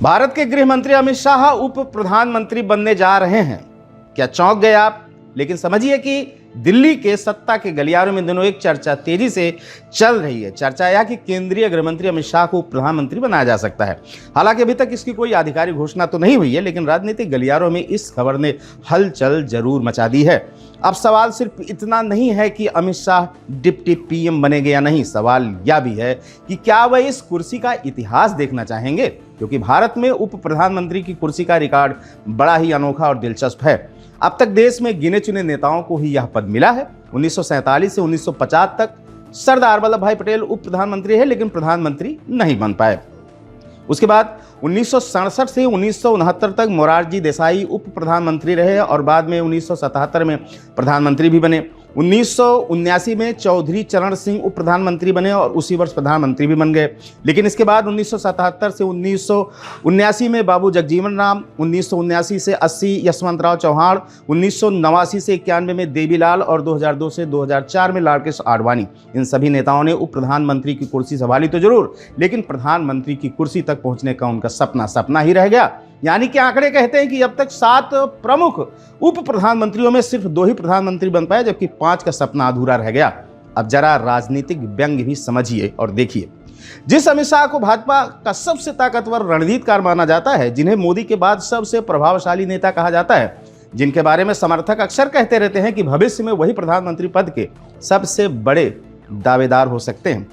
भारत के गृह मंत्री अमित शाह उप प्रधानमंत्री बनने जा रहे हैं। क्या चौंक गए आप? लेकिन समझिए कि दिल्ली के सत्ता के गलियारों में दिनों एक चर्चा तेजी से चल रही है। चर्चा यह कि केंद्रीय गृह मंत्री अमित शाह को उप प्रधानमंत्री बनाया जा सकता है। हालांकि अभी तक इसकी कोई आधिकारिक घोषणा तो नहीं हुई है, लेकिन राजनीतिक गलियारों में इस खबर ने हलचल जरूर मचा दी है। अब सवाल सिर्फ इतना नहीं है कि अमित शाह डिप्टी पीएम बनेंगे या नहीं, सवाल यह भी है कि क्या वह इस कुर्सी का इतिहास देखना चाहेंगे, क्योंकि भारत में उप प्रधानमंत्री की कुर्सी का रिकॉर्ड बड़ा ही अनोखा और दिलचस्प है। अब तक देश में गिने चुने नेताओं को ही यह पद मिला है। 1947 से 1950 तक सरदार वल्लभ भाई पटेल उप प्रधानमंत्री है, लेकिन प्रधानमंत्री नहीं बन पाए। उसके बाद 1967 से 1969 तक मोरारजी देसाई उप प्रधानमंत्री रहे और बाद में 1977 में प्रधानमंत्री भी बने। 1979 में चौधरी चरण सिंह उप प्रधानमंत्री बने और उसी वर्ष प्रधानमंत्री भी बन गए। लेकिन इसके बाद 1977 से 1979 में बाबू जगजीवन राम, 1979 से 80 यशवंतराव चौहान, 1989 से 91 में देवीलाल और 2002 से 2004 में लालकृष्ण आडवाणी। इन सभी नेताओं ने उप प्रधानमंत्री की कुर्सी संभाली तो जरूर, लेकिन प्रधानमंत्री की कुर्सी तक पहुंचने का उनका सपना ही रह गया। यानी कि आंकड़े कहते हैं कि अब तक 7 प्रमुख उप प्रधानमंत्रियों में सिर्फ 2 ही प्रधानमंत्री बन पाए, जबकि 5 का सपना अधूरा रह गया। अब जरा राजनीतिक व्यंग्य भी समझिए और देखिए। जिस अमित शाह को भाजपा का सबसे ताकतवर रणनीतिकार माना जाता है, जिन्हें मोदी के बाद सबसे प्रभावशाली नेता कहा जाता है, जिनके बारे में समर्थक अक्सर कहते रहते हैं कि भविष्य में वही प्रधानमंत्री पद के सबसे बड़े दावेदार हो सकते हैं,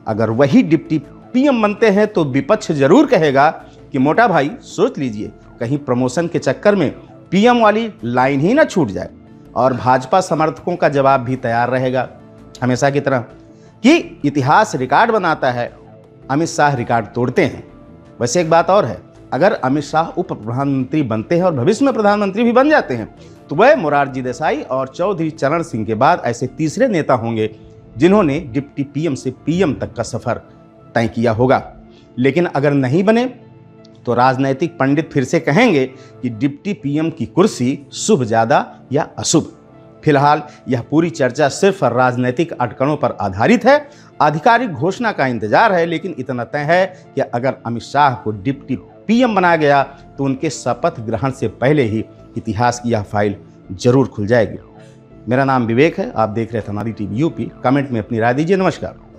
अगर वही डिप्टी पीएम बनते हैं तो विपक्ष जरूर कहेगा कि मोटा भाई सोच लीजिए, कहीं प्रमोशन के चक्कर में पीएम वाली लाइन ही ना छूट जाए। और भाजपा समर्थकों का जवाब भी तैयार रहेगा, हमेशा की तरह, कि इतिहास रिकॉर्ड बनाता है, अमित शाह रिकॉर्ड तोड़ते हैं। वैसे एक बात और है, अगर अमित शाह उप प्रधानमंत्री बनते हैं और भविष्य में प्रधानमंत्री भी बन जाते हैं, तो वह मोरारजी देसाई और चौधरी चरण सिंह के बाद ऐसे तीसरे नेता होंगे जिन्होंने डिप्टी पीएम से पीएम तक का सफर तय किया होगा। लेकिन अगर नहीं बने तो राजनैतिक पंडित फिर से कहेंगे कि डिप्टी पीएम की कुर्सी शुभ ज्यादा या अशुभ। फिलहाल यह पूरी चर्चा सिर्फ राजनीतिक अटकलों पर आधारित है। आधिकारिक घोषणा का इंतजार है, लेकिन इतना तय है कि अगर अमित शाह को डिप्टी पीएम बनाया गया तो उनके शपथ ग्रहण से पहले ही इतिहास की यह फाइल जरूर खुल जाएगी। मेरा नाम विवेक है, आप देख रहे थे हमारी टीवी यूपी। कमेंट में अपनी राय दीजिए। नमस्कार।